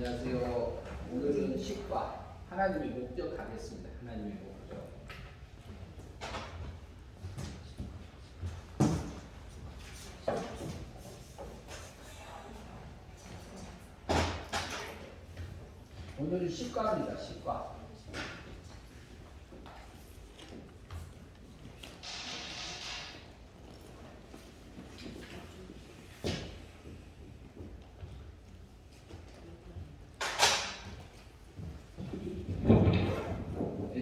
안녕하세요. 오늘은 식과 하나님의 목적 하겠습니다. 하나님의 목적. 오늘은 식과입니다. 식과.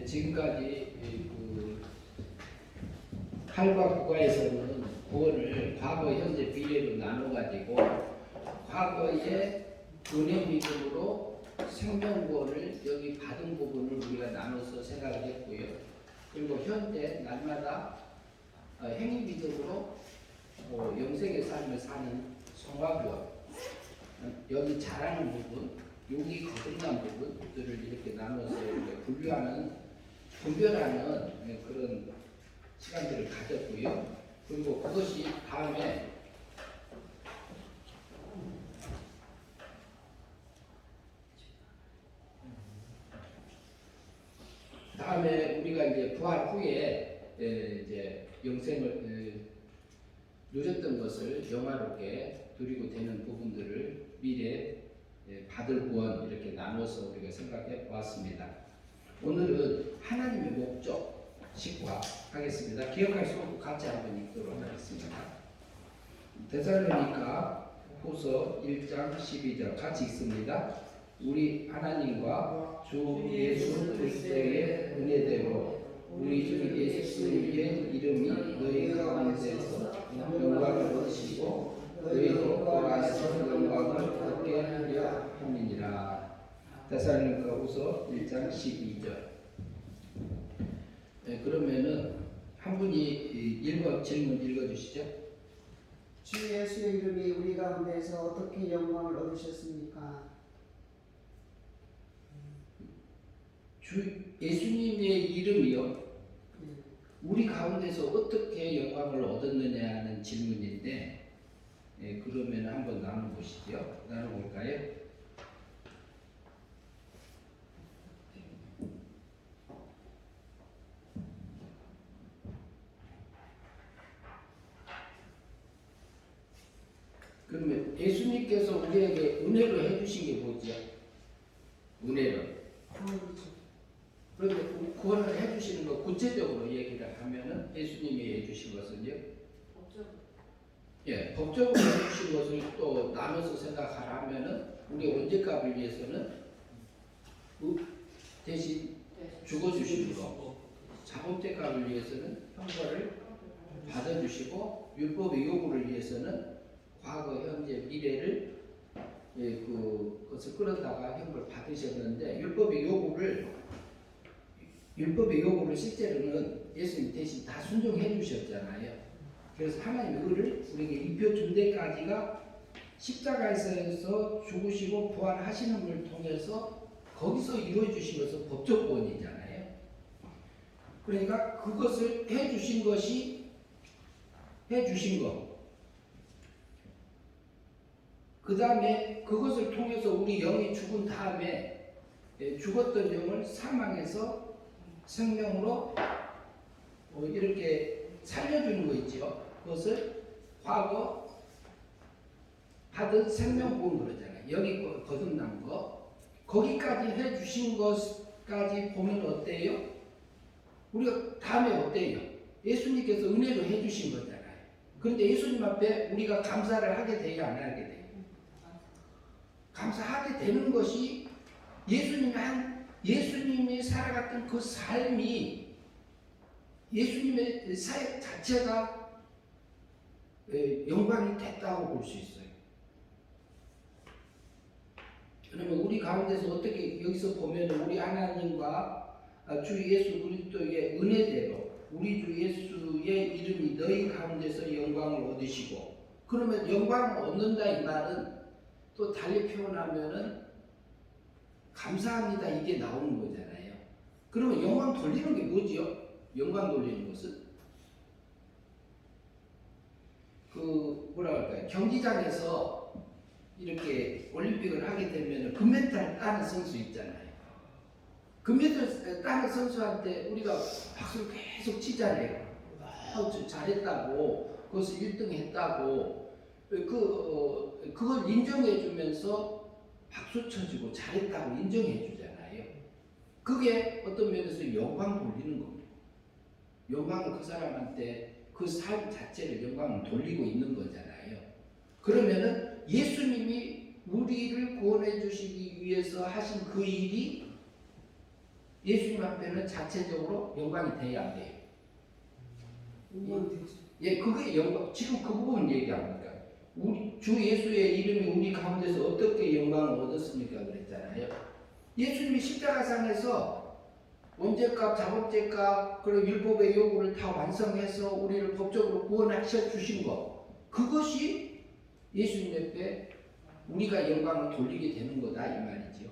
지금까지 그 8과 9과에서는 구원을 과거, 현재, 미래로 나눠가지고 과거의 은혜 믿음으로 생명구원을 여기 받은 부분을 우리가 나눠서 생각을 했고요. 그리고 현재 날마다 행위 믿음으로 영생의 삶을 사는 성화구원, 여기 잘하는 부분, 여기 거듭난 부분들을 이렇게 나눠서 이렇게 분별하는 그런 시간들을 가졌고요. 그리고 그것이 다음에 우리가 이제 부활 후에 이제 영생을 누렸던 것을 영화롭게 누리고 되는 부분들을 미래 받을 구원 이렇게 나눠서 우리가 생각해 보았습니다. 오늘은 하나님의 목적 식과 하겠습니다. 기억할 수 없고 같이 한번 읽도록 하겠습니다. 데살로니가 후서 1장 12절 같이 읽습니다. 우리 하나님과 주 예수 그리스도의 은혜대로 우리 주 예수의 이름이 너희 가운데서 영광을 얻으시고 너희도 그 안에서 영광을 얻게 하려 함이니라. 데살로니가 후서 1장 12절. 그러면은 한 분이 질문 읽어주시죠. 주 예수의 이름이 우리 가운데서 어떻게 영광을 얻으셨습니까? 주 예수님의 이름이요. 우리 가운데서 어떻게 영광을 얻었느냐는 질문인데, 그러면 한번 나눠보시죠. 나눠볼까요? 그러면 예수님께서 우리에게 은혜로 해주신 게 뭐죠? 은혜로. 그런데 구원을 해주시는 거 구체적으로 얘기를 하면은 예수님이 해주신 것은요? 법적으로 해주신 것을 또 나눠서 생각하라 하면은 우리 언제값을 위해서는 대신 죽어주시는 거, 자범죄값을 위해서는 형벌을 받아주시고 율법의 요구를 위해서는 과거, 현재, 미래를 그것을 끌어다가 형벌 받으셨는데 율법의 요구를 실제로는 예수님 대신 다 순종해 주셨잖아요. 그래서 하나님의 의를 우리에게 입혀준 데까지가 십자가에서 죽으시고 부활하시는 걸 통해서 거기서 이루어 주신 것은 법적 구원이잖아요. 그러니까 그것을 해 주신 거. 그 다음에 그것을 통해서 우리 영이 죽은 다음에 죽었던 영을 사망에서 생명으로 이렇게 살려주는 거 있죠. 그것을 과거 받은 생명보험 그러잖아요. 여기 거듭난 거 거기까지 해주신 것까지 보면 어때요? 우리가 다음에 어때요? 예수님께서 은혜로 해주신 거잖아요. 그런데 예수님 앞에 우리가 감사를 하게 돼요, 안 하게 돼요? 감사하게 되는 것이 예수님이 살아갔던 그 삶이 예수님의 사역 자체가 영광이 됐다고 볼 수 있어요. 그러면 우리 가운데서 어떻게 여기서 보면 우리 하나님과 주 예수 그리스도의 은혜대로 우리 주 예수의 이름이 너희 가운데서 영광을 얻으시고, 그러면 영광을 얻는다 이 말은 또 달리 표현하면은 감사합니다 이게 나오는 거잖아요. 그러면 영광 돌리는 게 뭐지요? 영광 돌리는 것은 뭐라 할까요? 경기장에서 이렇게 올림픽을 하게 되면 금메달 따는 선수 있잖아요. 금메달 따는 선수한테 우리가 박수를 계속 치잖아요. 잘했다고, 그것을 1등 했다고, 그걸 인정해 주면서 박수 쳐주고 잘했다고 인정해 주잖아요. 그게 어떤 면에서 영광 돌리는 겁니다. 영광을 그 사람한테 그 삶 자체를 영광을 돌리고 있는 거잖아요. 그러면은 예수님이 우리를 구원해 주시기 위해서 하신 그 일이 예수님 앞에는 자체적으로 영광이 돼야 안 돼요. 예, 그게 영광. 지금 그 부분 얘기합니다. 우리 주 예수의 이름이 우리 가운데서 어떻게 영광을 얻었습니까? 그랬잖아요. 예수님이 십자가상에서 원죄값, 자범죄값, 그리고 율법의 요구를 다 완성해서 우리를 법적으로 구원하셔 주신 것, 그것이 예수님 앞에 우리가 영광을 돌리게 되는 거다 이 말이죠.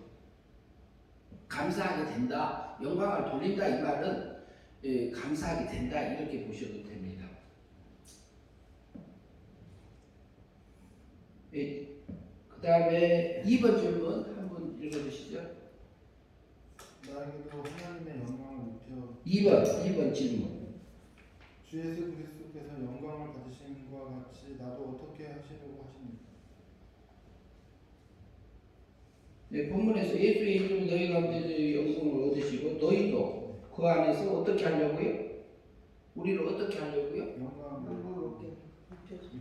감사하게 된다, 영광을 돌린다 이 말은 감사하게 된다 이렇게 보셔도 됩니다. 그 다음에 2번 질문 한번 읽어주시죠. 나에게도 하나님의 영광을 입혀 2번 질문. 주 예수 그리스도께서 영광을 받으신 것과 같이 나도 어떻게 하시려고 하십니까? 네, 본문에서 예수의 이름으로 너희 가운데 영광을 얻으시고 너희도 그 안에서 어떻게 하려고요? 우리를 어떻게 하려고요? 영광을 입혀주고.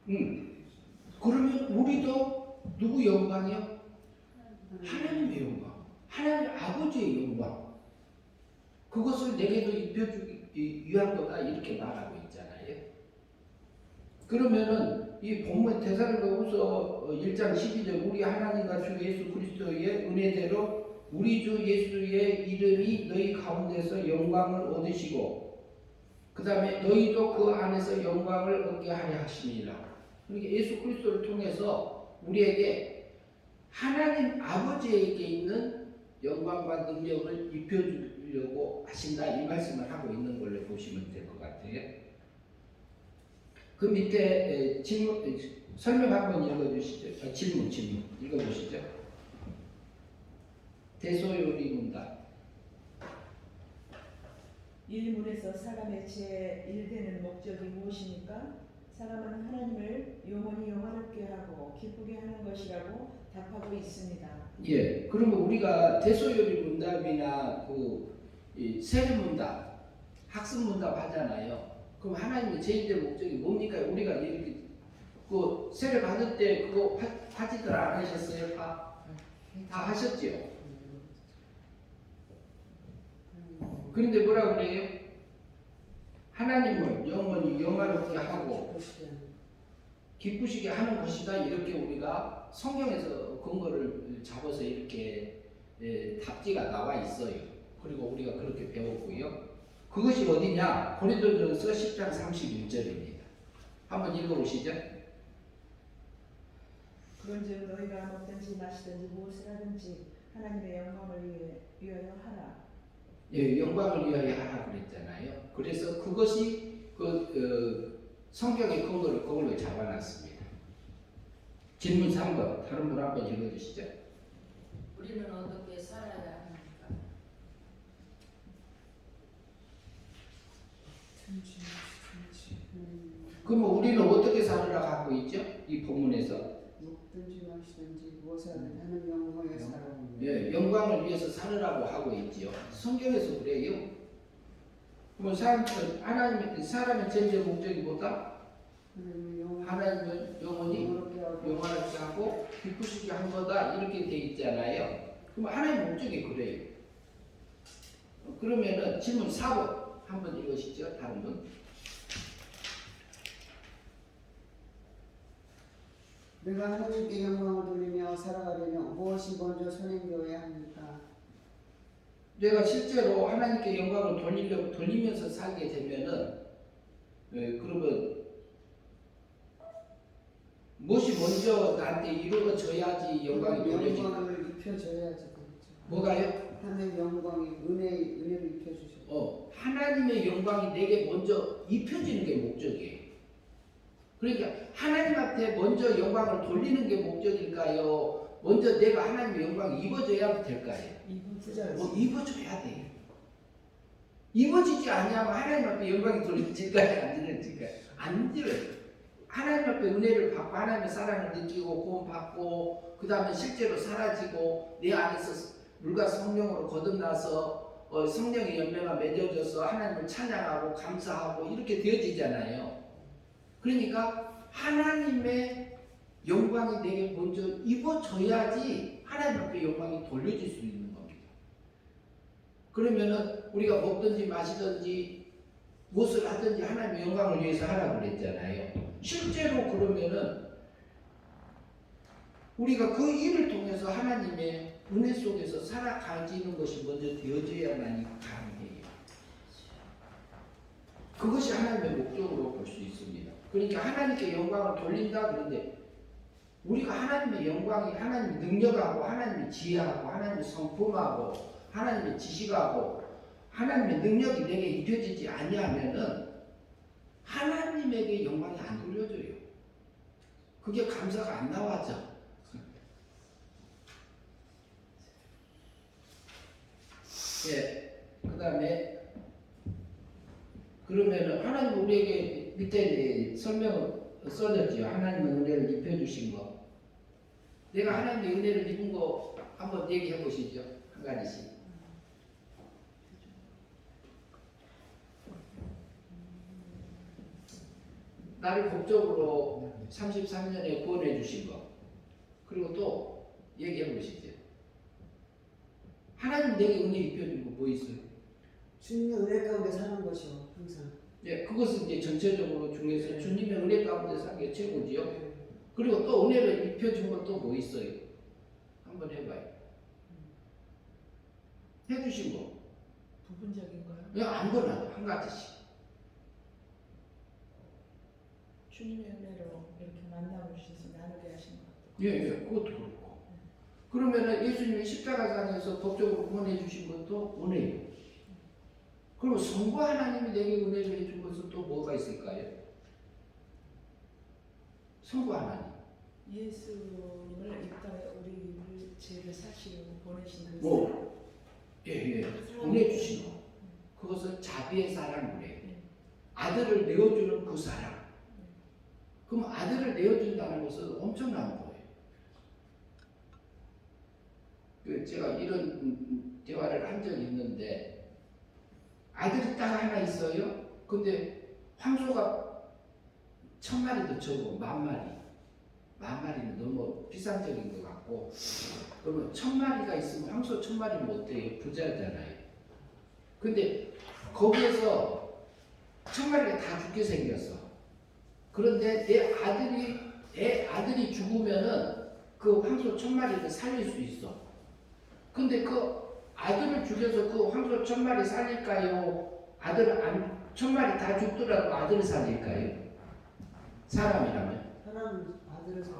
입혀주고 그러면 우리도 누구 영광이요? 하나님의 영광, 하나님 아버지의 영광. 그것을 내게도 입혀주기 위한 거다 이렇게 말하고 있잖아요. 그러면은 이 본문 데살로니가후서 1장 12절 우리 하나님과 주 예수 그리스도의 은혜대로 우리 주 예수의 이름이 너희 가운데서 영광을 얻으시고 그 다음에 너희도 그 안에서 영광을 얻게 하려 하심이라. 그러니까 예수 그리스도를 통해서 우리에게 하나님 아버지에게 있는 영광과 능력을 입혀주려고 하신다 이 말씀을 하고 있는 걸로 보시면 될 것 같아요. 그 밑에 질문 설명 한번 읽어주시죠. 질문 읽어보시죠. 대소요리 문답. 일문에서 사람의 제1되는 목적이 무엇입니까? 사람은 하나님을 영원히 영화롭게 하고 기쁘게 하는 것이라고 답하고 있습니다. 예, 그러면 우리가 대소요리 문답이나 세례문답, 학습문답 하잖아요. 그럼 하나님의 제1대 목적이 뭡니까? 우리가 이렇게 세례 받을 때 그거 하지들 안 하셨어요? 다 하셨죠? 그런데 뭐라 그래요? 하나님을 영원히 영화롭게 하고 기쁘시게 하는 것이다 이렇게 우리가 성경에서 근거를 잡아서 이렇게 답지가 나와 있어요. 그리고 우리가 그렇게 배웠고요. 그것이 어디냐? 고린도전서 10장 31절입니다. 한번 읽어보시죠. 그런즉 너희가 먹든지 마시든지 무엇을 하든지 하나님의 영광을 위하여 하라. 예, 영광을 위하여 하라 그랬잖아요. 그래서 그것이 성경의 근거를 그걸로 잡아놨습니다. 질문 3번 다른 분 한번 읽어주시죠. 우리는 어떻게 살아야 합니까? 그러면 우리는 어떻게 살으라고 하고 있죠? 이 본문에서 먹든지 마시든지 무엇을 하는 영광에 살아. 예, 영광을 위해서 살으라고 하고 있지요. 성경에서 그래요. 그러면 사람의 전제 목적이 뭐다? 하나님을 영원히 영원하게 하고 기쁘시게 한 거다 이렇게 돼 있잖아요. 그럼 하나님의 목적이 그래요. 그러면은 질문 4번 한번 읽으시죠. 다른 분. 내가 하나님께 영광을 돌리며 살아가려면 무엇이 먼저 선행되어야 합니까? 내가 실제로 하나님께 영광을 돌리면서 살게 되면은 그러면 무엇이 먼저 나한테 이루어져야지 영광이 돌려질까? 영광을 입혀줘야지 그렇죠. 뭐가요? 하나님의 영광이 은혜를 입혀주셔. 하나님의 영광이 내게 먼저 입혀지는 게 목적이에요. 그러니까 하나님 앞에 먼저 영광을 돌리는 게 목적일까요? 먼저 내가 하나님의 영광이 입어져야 될까요? 뭐 입어줘야 돼요. 입어지지 아니하면 하나님 앞에 영광이 돌려질까요? 안 돌려질까요? 안 들어요. 하나님 앞에 은혜를 받고 하나님의 사랑을 느끼고 구원받고 그 다음에 실제로 사라지고 내 안에서 물과 성령으로 거듭나서 성령의 열매가 맺어져서 하나님을 찬양하고 감사하고 이렇게 되어지잖아요. 그러니까 하나님의 영광이 내게 먼저 입어져야지 하나님 앞에 영광이 돌려질 수 있는 겁니다. 그러면은 우리가 먹든지 마시든지 무엇을 하든지 하나님의 영광을 위해서 하라고 그랬잖아요. 실제로 그러면은 우리가 그 일을 통해서 하나님의 은혜 속에서 살아가지는 것이 먼저 되어져야만이 가능해요. 그것이 하나님의 목적으로 볼 수 있습니다. 그러니까 하나님께 영광을 돌린다 그런데 우리가 하나님의 영광이 하나님의 능력하고 하나님의 지혜하고 하나님의 성품하고 하나님의 지식하고 하나님의 능력이 내게 입혀지지 아니하면은 하나님에게 영광이 안 돌려져요. 그게 감사가 안 나와져. 예, 그 다음에 그러면은 하나님 우리에게 밑에 설명을 써졌지요. 하나님의 은혜를 입혀주신 거. 내가 하나님의 은혜를 입은 거 한번 얘기해 보시죠. 한 가지씩. 나를 법적으로 33년에 구원해 주신 거. 그리고 또 얘기해 보시죠. 하나님 내게 은혜 입혀준 거 뭐 있어요? 주님의 은혜 가운데 사는 것이요 항상. 예, 그것은 이제 전체적으로 중에서 주님의 은혜 가운데 사는 게 최고지요. 그리고 또 은혜를 입혀준 건 또 뭐 있어요? 한번 해봐요. 해주신 거. 부분적인 거요? 그냥 아무거나 한 가지씩. 주님의 은혜로 이렇게 만남을 주셔서 나누게 하신 것 같아요. 예, 그것도 그렇고. 그러면은 예수님이 십자가상에서 법적으로 구원해 주신 것도 은혜예요. 그리고 성부 하나님이 내게 은혜를 해준 것은 또 뭐가 있을까요? 성부 하나님. 예수님을 이 땅에 우리를 죄를 사시려고 보내신 그 뭐, 예, 은혜 주신 거. 그것은 자비의 사랑 은혜. 아들을 내어주는 그 사랑. 그럼 아들을 내어준다는 것은 엄청난 거예요. 제가 이런 대화를 한 적이 있는데 아들이 딱 하나 있어요. 근데 황소가 1000마리도 적고 10,000마리. 10,000마리는 너무 비상적인 것 같고 그러면 1000마리가 있으면 황소 1000마리는 어때요? 부자잖아요. 근데 거기에서 1000마리가 다 죽게 생겼어. 그런데 내 아들이 죽으면은 그 황소 1000마리를 살릴 수 있어. 근데 그 아들을 죽여서 그 황소 1000마리 살릴까요? 아들 1000마리 다 죽더라도 아들을 살릴까요? 사람이라면 사람은 아들을 살죠.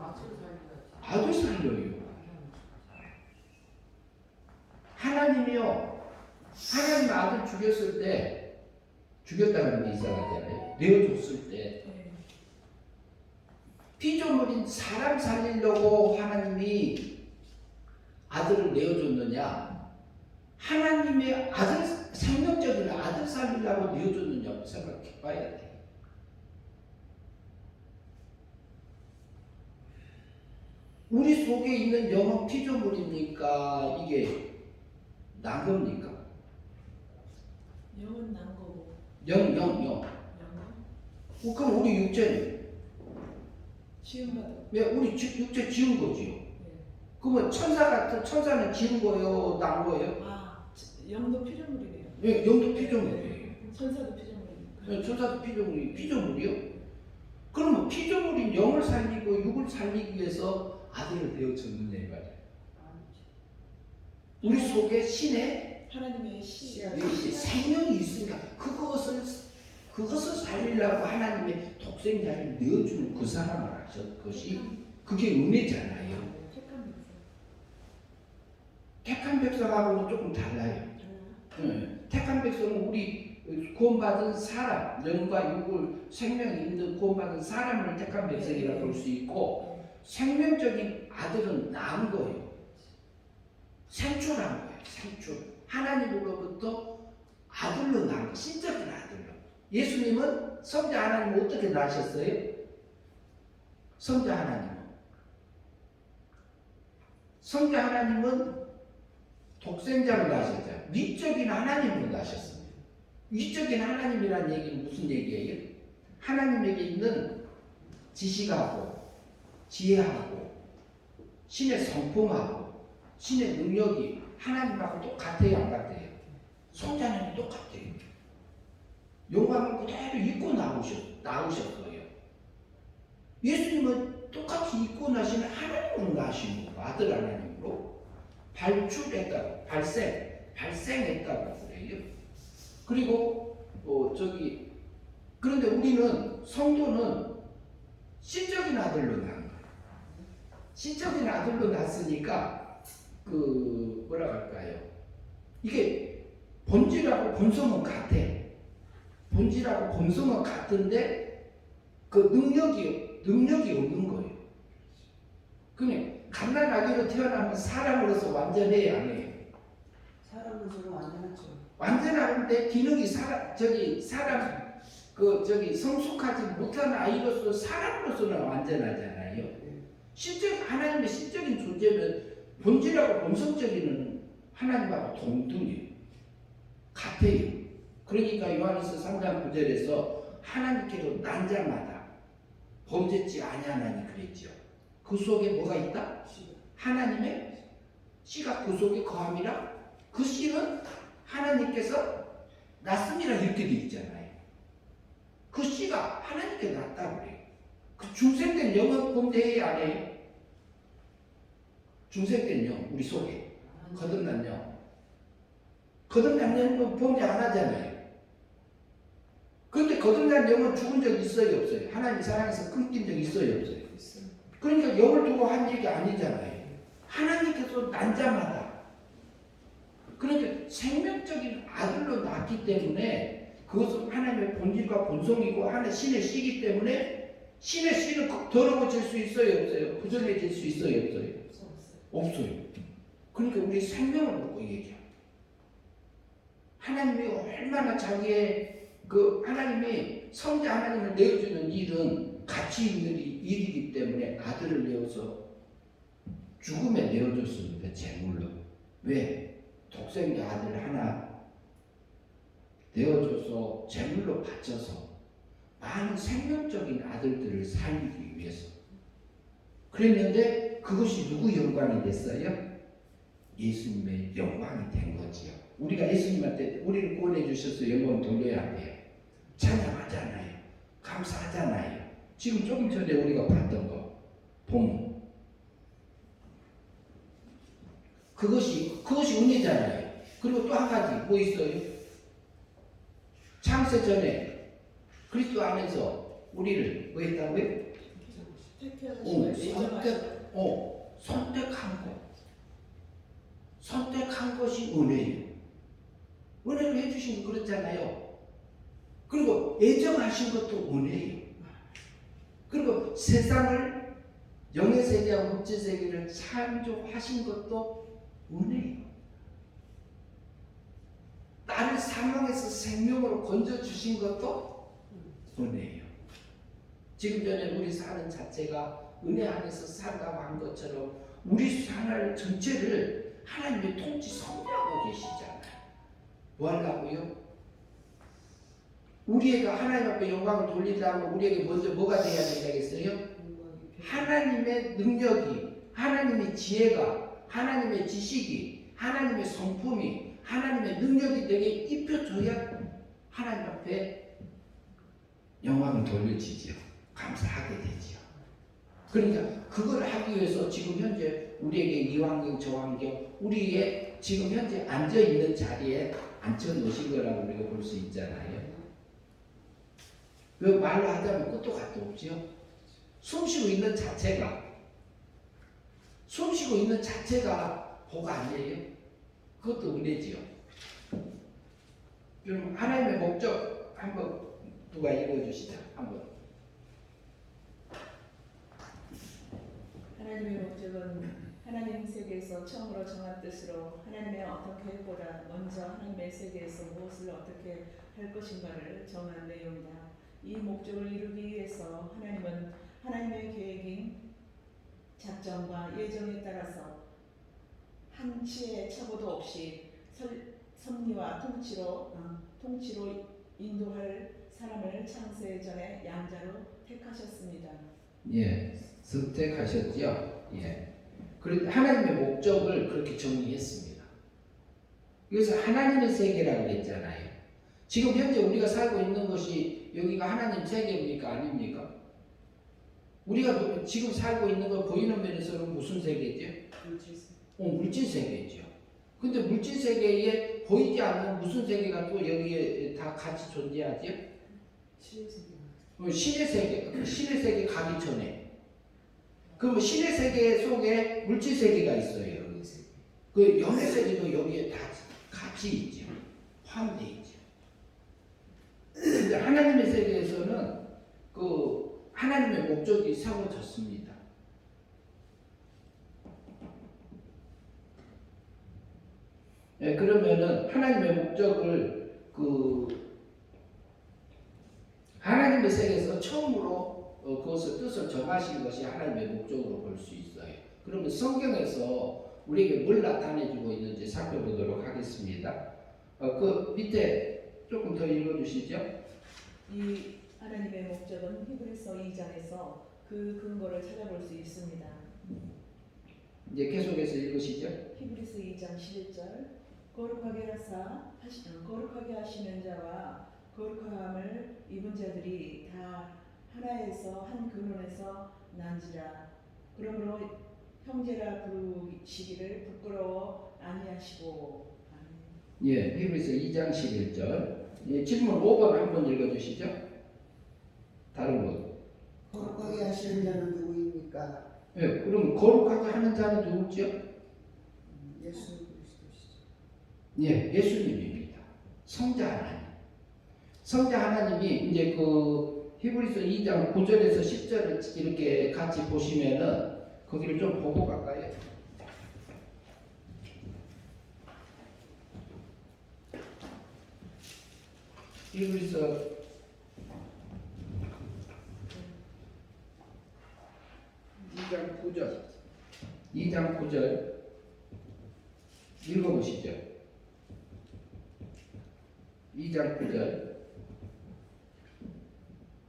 아들 살려요. 하나님이요. 하나님 아들 죽였을 때 죽였다는 게 이상하잖아요. 내어줬을 때 피조물인 사람 살리려고 하나님이 아들을 내어줬느냐 하나님의 아들 생명적인 아들 살리려고 내어줬느냐고 생각해 봐야 돼. 우리 속에 있는 영은 피조물입니까? 이게 난 겁니까? 영은 난 거고 영. 영은 그럼 우리 육체는? 지음받은 왜 우리 육체 지은 거지요? 네. 그러면 천사는 지은 거예요? 난 거예요? 영도 피조물이네요. 예, 영도 피조물이에요. 천사도 피조물이니까. 예, 천사도 피조물이요? 그러면 피조물인 영을 살리고 육을 살리기 위해서 아들을 내어줬느냐 이 말이에요. 우리 속에 신의 하나님의 시 생명이 있으니까 그것을 살리려고 하나님의 독생자를 내어주는 그 사람을 하셨 것이 그게 은혜잖아요. 택한 백성하고는 조금 달라요. 네. 택한 백성은 우리 구원받은 사람, 영과 육을 생명이 있는 구원받은 사람을 택한 백성이라 볼 수 있고, 생명적인 아들은 낳은 거예요. 생출한 거예요. 생출. 하나님으로부터 아들로 낳은 거, 신적인 아들로. 예수님은 성자 하나님을 어떻게 낳으셨어요? 성자 하나님은 독생자로 낳으셨죠. 위적인 하나님으로 낳으셨습니다. 위적인 하나님이라는 얘기는 무슨 얘기예요? 하나님에게 있는 지식하고 지혜하고 신의 성품하고 신의 능력이 하나님하고 똑같아요, 안 같아요? 성자는 똑같아요. 영광을 그대로 입고 나오셨어요. 예수님은 똑같이 입고 나시는 하나님으로 나신 거고, 아들 하나님으로 발출했다고, 발생했다고 그래요. 그리고 그런데 우리는 성도는 신적인 아들로 낳은 거예요. 신적인 아들로 낳았으니까 뭐라 할까요? 이게 본질하고 본성은 같아. 본질하고 본성은 같은데 그 능력이 없는 거예요. 그냥 갓난아기로 태어나면 사람으로서 완전해야 안 해요. 사람으로서는 완전하죠. 완전한데 기능이 사람 성숙하지 못한 아이로서 사람으로서는 완전하잖아요. 하나님의 신적인 존재는 본질하고 본성적인 하나님하고 동등해요. 같아요. 그러니까 요한일서 3장 9절에서 하나님께로 난 자마다 범죄치 아니하나니 그랬죠. 그 속에 뭐가 있다? 하나님의 씨가 그 속에 거함이라. 그 씨는 하나님께서 낳습니다 이렇게 되어 있잖아요. 그 씨가 하나님께 낳았다고 그래요. 그 중생된 영은 범죄해야 안 해요? 중생된 영, 우리 속에 거듭난 영. 거듭난 영은 범죄 안 하잖아요. 그런데 거듭난 영은 죽은 적 있어요, 없어요? 하나님 사랑해서 끊긴 적 있어요, 없어요? 그러니까 영을 두고 한 얘기 아니잖아요. 하나님께서 난 자마다. 그러니까 생명적인 아들로 낳기 때문에 그것은 하나님의 본질과 본성이고 신의 씨이기 때문에 신의 씨는 더러워질 수 있어요, 없어요? 부정해질 수 있어요, 없어요? 없어요. 그러니까 우리 생명을 먹고 얘기해요. 하나님이 얼마나 자기의 하나님이 성자 하나님을 내어주는 일은 가치 있는 일이기 때문에 아들을 내어서 죽음에 내어줬습니다. 제물로. 왜? 독생자 아들 하나 내어줘서 제물로 바쳐서 많은 생명적인 아들들을 살리기 위해서 그랬는데 그것이 누구 영광이 됐어요? 예수님의 영광이 된 거지요. 우리가 예수님한테 우리를 구원해 주셔서 영광 돌려야 돼요. 찬양하잖아요. 감사하잖아요. 지금 조금 전에 우리가 봤던 거 봄. 그것이 은혜잖아요. 그리고 또 한 가지 뭐 있어요? 창세 전에 그리스도 안에서 우리를 뭐 했다고요? 선택한 거. 선택한 것이 은혜예요. 은혜를 해주신 거 그렇잖아요. 그리고 애정하신 것도 은혜예요. 그리고 세상을 영의 세계와 물질 세계를 창조하신 것도 은혜예요. 나를 사망에서 생명으로 건져주신 것도 은혜예요. 지금 전에 우리 사는 자체가 은혜 안에서 산다고 한 것처럼 우리 하나님 전체를 하나님의 통치 섭리하고 계시잖아요. 뭐 하려고요? 우리가 하나님 앞에 영광을 돌리려면 우리에게 먼저 뭐가 돼야 되겠어요? 하나님의 능력이, 하나님의 지혜가, 하나님의 지식이, 하나님의 성품이, 하나님의 능력이 내게 입혀줘야 하나님 앞에 영광을 돌려지지요. 감사하게 되지요. 그러니까 그걸 하기 위해서 지금 현재 우리에게 이 환경 저 환경 우리의 지금 현재 앉아있는 자리에 앉혀놓으신 거라고 우리가 볼 수 있잖아요. 그 말로 하자면 끝도 갓도 없지요. 숨쉬고 있는 자체가 복 아니에요? 그것도 은혜지요. 그럼 하나님의 목적 한번 누가 읽어주시죠. 한번. 하나님의 목적은 하나님 세계에서 처음으로 정한 뜻으로 하나님의 어떻게 보다 먼저 하나님의 세계에서 무엇을 어떻게 할 것인가를 정한 내용이다. 이 목적을 이루기 위해서 하나님은 하나님의 계획인 작정과 예정에 따라서 한치의 착오도 없이 섭리와 통치로 인도할 사람을 창세 전에 양자로 택하셨습니다. 예, 선택하셨죠. 예. 그런데 하나님의 목적을 그렇게 정리했습니다. 그래서 하나님의 세계라고 했잖아요. 지금 현재 우리가 살고 있는 것이 여기가 하나님 세계입니까? 아닙니까? 우리가 지금 살고 있는 거 보이는 면에서는 무슨 세계죠? 물질 세계죠. 근데 물질 세계에 보이지 않는 무슨 세계가 또 여기에 다 같이 존재하죠? 신의 세계. 신의 세계 가기 전에. 그럼 신의 세계 속에 물질 세계가 있어요. 그 영의 세계도 여기에 다 같이 있죠. 포함되어 있죠. 근데 하나님의 세계에서는 그 하나님의 목적이 세워졌습니다. 예, 그러면은 하나님의 목적을 하나님의 세계에서 처음으로 그것을 뜻을 정하신 것이 하나님의 목적으로 볼 수 있어요. 그러면 성경에서 우리에게 뭘 나타내주고 있는지 살펴보도록 하겠습니다. 그 밑에 조금 더 읽어주시죠. 이 하나님의 목적은 히브리서 2장에서 그 근거를 찾아볼 수 있습니다. 이제 계속해서 읽으시죠. 히브리서 2장 11절 거룩하게 하시는 자와 거룩함을 입은 자들이 다 하나에서 한 근원에서 난지라. 그러므로 형제라 부르시기를 부끄러워 아니하시고. 예, 히브리서 2장 11절. 예, 질문 5번 한번 읽어주시죠. 다른 분. 거룩하게 하시는 자는 누구입니까? 예, 그럼 거룩하게 하는 자는 누구죠? 예수 그리스도시죠. 예, 예수님입니다. 성자 하나님. 성자 하나님이 이제 그 히브리서 2장 9절에서 10절을 이렇게 같이 보시면은 거기를 좀 보고 갈까요? 히브리서 2장 9절 읽어보시죠. 2장 9절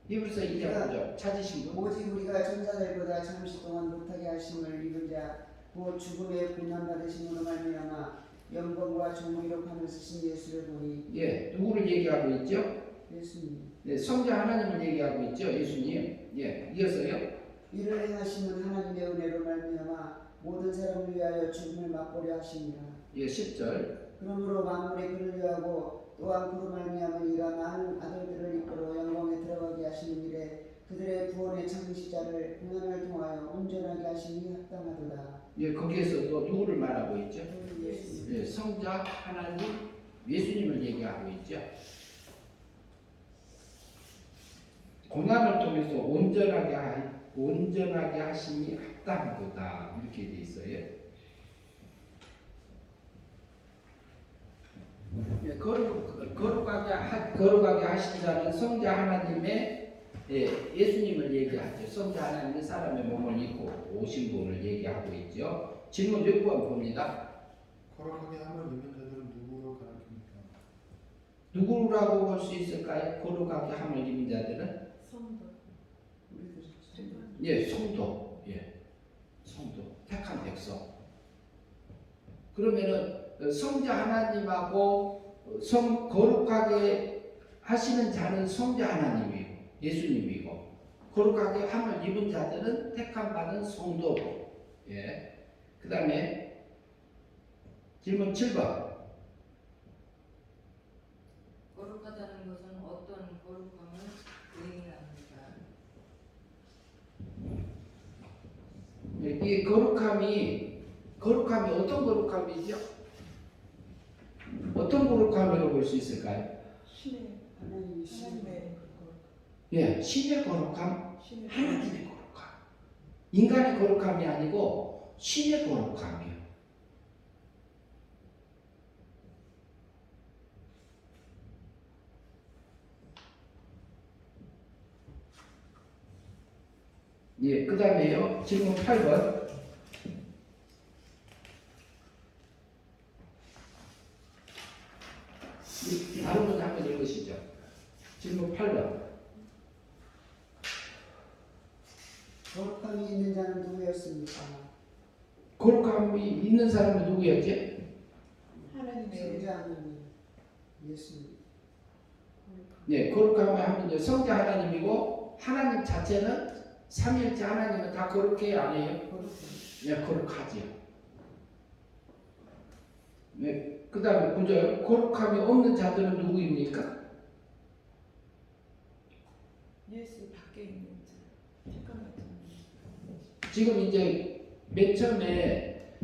히브리서 2장 9절 찾으신 분? 오직 우리가 천사들보다 잠시 동안 못하게 하심을 입은 자, 곧 죽음의 고난 받으심으로 말미암아 영광과 존귀로 판을 쓰신 예수를 보니. 예, 누구를 얘기하고 있죠? 예수님. 네, 성자 하나님을 얘기하고 있죠. 예수님. 예, 이어서요. 이를 행하시는 하나님의 은혜로 말미암아 모든 사람을 위하여 죽음을 맛보려 하십니다. 예, 10절. 그러므로 만물의 그를 위하고 또한 그로 말미암아 이가 많은 아들들을 이끌어 영광에 들어가게 하시는 일에 그들의 구원의 창시자를 고난을 통하여 온전하게 하시니 합당하도다. 예, 거기에서 또 누구를 말하고 있죠? 예수님. 예, 성자 하나님 예수님을 얘기하고 있죠. 고난을 통해서 온전하게 하심이 합당하도다 이렇게 돼 있어요. 예, 거룩하게 하신 자는 성자 하나님의 예수님을 얘기하죠. 성자 하나님은 사람의 몸을 입고 오신 분을 얘기하고 있죠. 질문 6번 봅니다. 거룩하게 함을 입은 자들은 누구로 가르칩니까? 누구라고 볼 수 있을까요? 거룩하게 함을 입은 자들은? 성도. 예, 성도. 예, 성도. 택한 백성. 그러면은 성자 하나님하고 거룩하게 하시는 자는 성자 하나님이고 예수님이고 거룩하게 함을 입은 자들은 택함 받은 성도고. 예. 그다음에 질문 7번. 거룩하다는 것은 어떤 거룩함을 의미합니까? 이 거룩함이 어떤 거룩함이죠? 어떤 거룩함이라고 볼 수 있을까요? 신의 하나님이 하나님의 예, 신의 거룩함, 신의 하나님의 거룩함. 인간의 거룩함이 아니고 신의 거룩함이요. 예, 그 다음에요. 질문 8번. 다른 분 한번 읽으시죠. 질문 8번. 거룩함이 있는 자는 누구였습니까? 거룩함이 있는 사람은 누구였지? 하나님의 성자 하나님 예수님. 네, 거룩함을 하면 이제 성자 하나님이고 하나님 자체는 삼위일체 하나님은 다 거룩해요, 안 해요? 거룩함. 네, 거룩하지요. 네, 그 다음에 보죠. 거룩함이 없는 자들은 누구입니까? 예수 밖에 있는 자, 잠깐만. 지금 이제 맨 처음에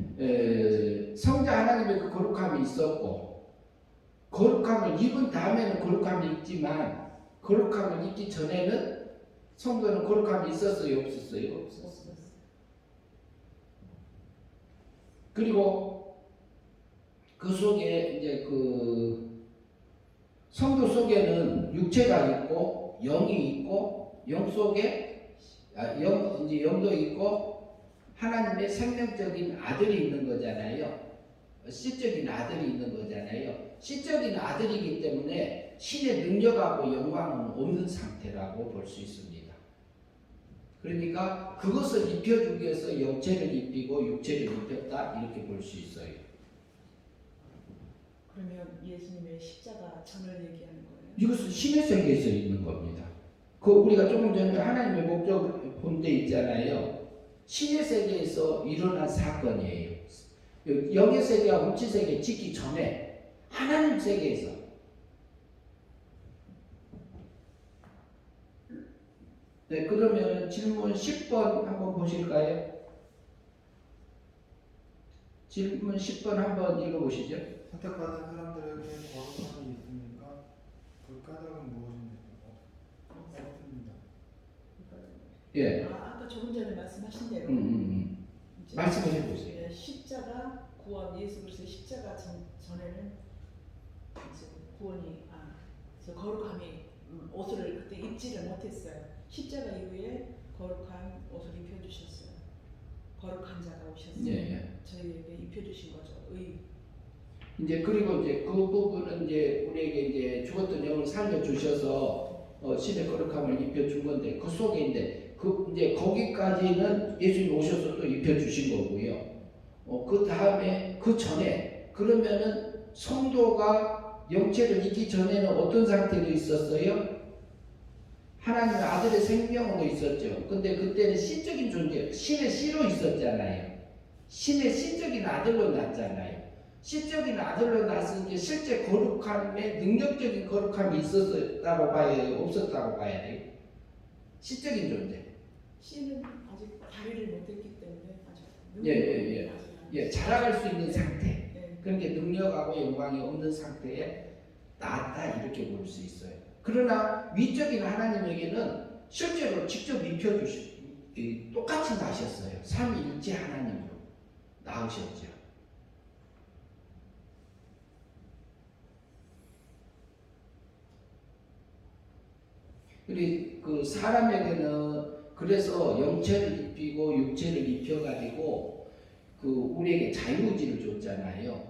성자 하나님의 그 거룩함이 있었고 거룩함을 입은 다음에는 거룩함이 있지만 거룩함을 입기 전에는 성도는 거룩함이 있었어요, 없었어요? 없었어. 그리고 그 속에 이제 그 성도 속에는 육체가 있고 영이 있고 영 속에 이제 영도 있고 하나님의 생명적인 아들이 있는 거잖아요. 씨적인 아들이 있는 거잖아요. 씨적인 아들이기 때문에 신의 능력하고 영광은 없는 상태라고 볼 수 있습니다. 그러니까 그것을 입혀주기 위해서 영체를 입히고 육체를 입혔다 이렇게 볼 수 있어요. 그러면 예수님의 십자가 전을 얘기하는 거예요? 이것은 신의 세계에서 있는 겁니다. 그 우리가 조금 전에 하나님의 목적 본 데 있잖아요. 신의 세계에서 일어난 사건이에요. 영의 세계와 물질 세계 짓기 전에 하나님 세계에서. 네, 그러면 질문 10번 한번 보실까요? 질문 10번 한번 읽어보시죠. 선택받은 사람들에게 거룩함이 있습니까? 그 까닭은 무엇입니까? 없습니다. 예. 아까 조금 전에 말씀하신 대로 이제 말씀을 해보세요. 예, 십자가 구원 예수 그리스도의 십자가 전에는 이제 구원이 저 거룩함이 옷을 그때 입지를 못했어요. 십자가 이후에 거룩한 옷을 입혀주셨어요. 거룩한 자가 오셨어요. 예. 저희에게 입혀주신 거죠. 이제 그리고 이제 그 부분은 이제 우리에게 이제 죽었던 영을 살려 주셔서 신의 거룩함을 입혀 준 건데 그 속에 이제 거기까지는 예수님 오셔서 또 입혀 주신 거고요. 그 다음에 그 전에 그러면은 성도가 영체를 입기 전에는 어떤 상태로 있었어요? 하나님의 아들의 생명으로 있었죠. 근데 그때는 신적인 존재, 신의 씨로 있었잖아요. 신의 신적인 아들로 났잖아요. 신적인 아들로 났으니 실제 거룩함에 능력적인 거룩함이 있었다고 봐야 돼요? 없었다고 봐야 돼요? 신적인 존재. 씨는 아직 다리를 못했기 때문에 아직 예, 자라갈 수 있는 상태. 예. 그러니까 능력하고 영광이 없는 상태에 낳았다 이렇게 볼 수 있어요. 그러나 위적인 하나님에게는 실제로 직접 입혀주시 똑같이 나셨어요. 삼위일체 하나님으로 나오셨죠. 그리고 그 사람에게는 그래서 영체를 입히고 육체를 입혀가지고 그 우리에게 자유의지를 줬잖아요.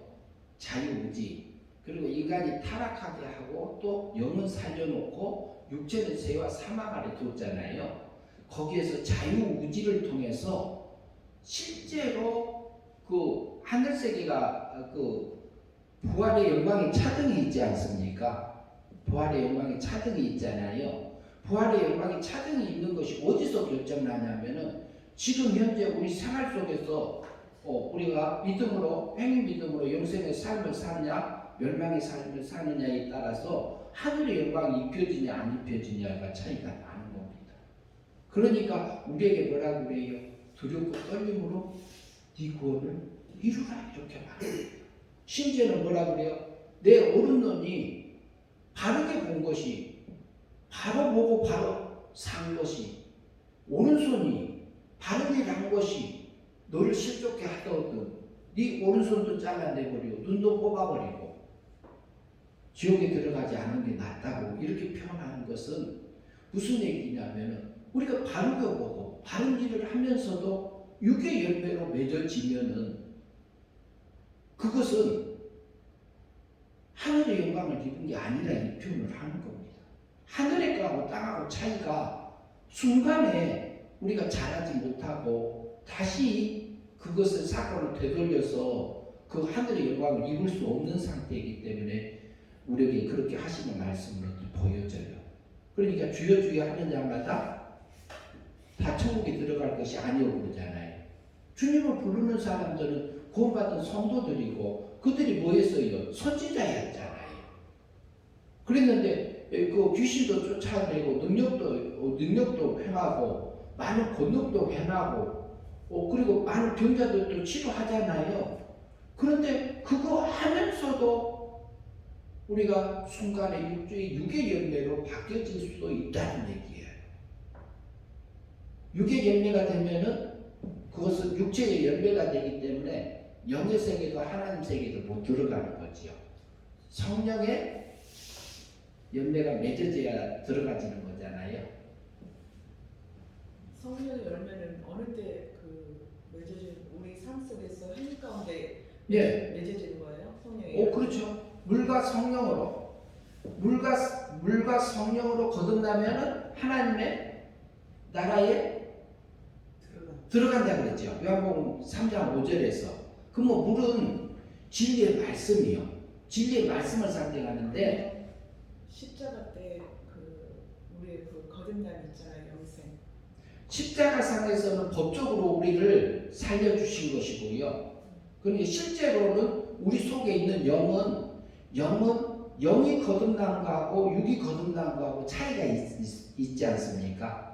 자유의지. 그리고 인간이 타락하게 하고 또 영은 살려놓고 육체는 죄와 사망 아래 뒀잖아요. 거기에서 자유의지를 통해서 실제로 그 하늘세계가 그 부활의 영광의 차등이 있지 않습니까? 부활의 영광의 차등이 있잖아요. 부활의 영광의 차등이 있는 것이 어디서 결정나냐면은 지금 현재 우리 생활 속에서 우리가 믿음으로 행위 믿음으로 영생의 삶을 사느냐 멸망의 삶을 사느냐에 따라서 하늘의 영광이 입혀지냐 안 입혀지냐가 차이가 나는 겁니다. 그러니까 우리에게 뭐라고 그래요? 두렵고 떨림으로 네 구원을 이루라 이렇게 말해요. 심지어는 뭐라고 그래요? 내 오른눈이 바르게 본 것이 바로 보고 바로 산 것이 오른손이 바르게 한 것이 너를 실족게 하더거든 네 오른손도 잘라내버리고 눈도 뽑아버리고 지옥에 들어가지 않는 게 낫다고 이렇게 표현하는 것은 무슨 얘기냐면은 우리가 바르게 보고 바른 일을 하면서도 육의 열매로 맺어지면은 그것은 하늘의 영광을 입은 게 아니라 이 표현을 하는 겁니다. 하늘의 거하고 땅하고 차이가 순간에 우리가 잘하지 못하고 다시 그것을 사건을 되돌려서 그 하늘의 영광을 입을 수 없는 상태이기 때문에 우리에게 그렇게 하시는 말씀으로 보여져요. 그러니까 주여 주여 하는 자마다 다 천국에 들어갈 것이 아니오 그러잖아요. 주님을 부르는 사람들은 구원받은 성도들이고 그들이 뭐였어요? 선지자였잖아요. 그랬는데 그 귀신도 쫓아내고 능력도 행하고 많은 권능도 행하고 그리고 많은 병자들도 치료하잖아요. 그런데 그거 하면서도 우리가 순간에 육의 열매로 바뀌어질 수도 있다는 얘기예요. 육의 열매가 되면은 그것은 육체의 열매가 되기 때문에 영의 세계도 하나님 세계도 못 들어가는 거지요. 성령의 열매가 맺어져야 들어가지는 거잖아요. 성령의 열매는 어느 때 그 맺어진 우리 삶 속에서 현실 가운데 예. 맺어지는 거예요? 성령의 열매. 그렇죠. 물과 성령으로 거듭나면은 하나님의 나라에 들어간다 그랬죠. 요한복음 3장 5절에서. 그 물은 진리의 말씀이요. 진리의 말씀을 상징하는데 십자가 때 그 우리의 그 거듭남 있잖아요, 영생. 십자가상에서는 법적으로 우리를 살려주신 것이고요. 그러니까 실제로는 우리 속에 있는 영이 거듭난 거하고 육이 거듭난 거하고 차이가 있지 않습니까?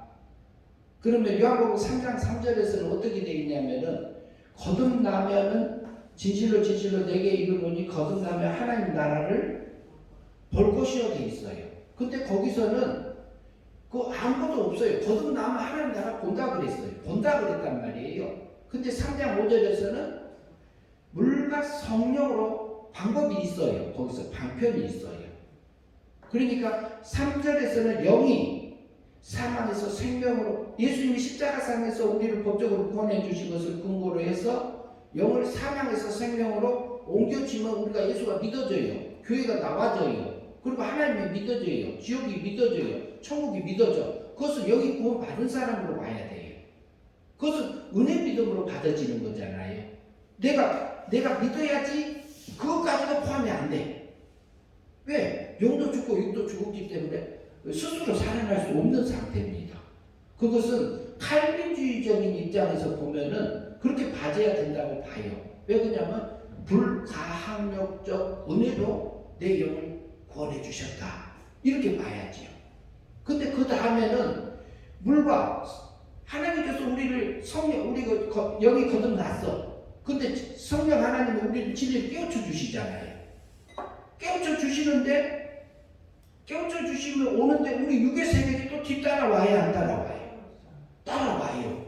그러면 요한복음 3장 3절에서는 어떻게 되어 있냐면은 거듭나면은 진실로 내게 이르노니 거듭나면 하나님 나라를 볼 것이요 돼 있어요. 근데 거기서는 그 아무것도 없어요. 거듭나면 하나님 나라 본다 그랬어요. 본다 그랬단 말이에요. 근데 3장 5절에서는 물과 성령으로 방법이 있어요. 거기서 방편이 있어요. 그러니까 3절에서는 영이 사망에서 생명으로 예수님이 십자가상에서 우리를 법적으로 구원해 주신 것을 근거로 해서 영을 사망에서 생명으로 옮겨주면 우리가 예수가 믿어져요. 교회가 나와져요. 그리고 하나님이 믿어져요. 지옥이 믿어져요. 천국이 믿어져. 그것은 여기 구원 받은 사람으로 봐야 돼요. 그것은 은혜 믿음으로 받아지는 거잖아요. 내가 믿어야지 그것까지도 포함이 안 돼. 왜? 영도 죽고 육도 죽었기 때문에 스스로 살아날 수 없는 상태입니다. 그것은 칼빈주의적인 입장에서 보면은 그렇게 봐줘야 된다고 봐요. 왜 그러냐면 불가항력적 은혜로 내 영을 구원해 주셨다. 이렇게 봐야지요. 근데 그 다음에는 물과 하나님께서 우리를 우리가 영이 거듭났어. 근데 성령 하나님이 우리를 진리를 깨우쳐 주시잖아요. 깨우쳐 주시면 오는데 우리 육의 세력이 또 뒤따라와야 안 따라와요? 따라와요.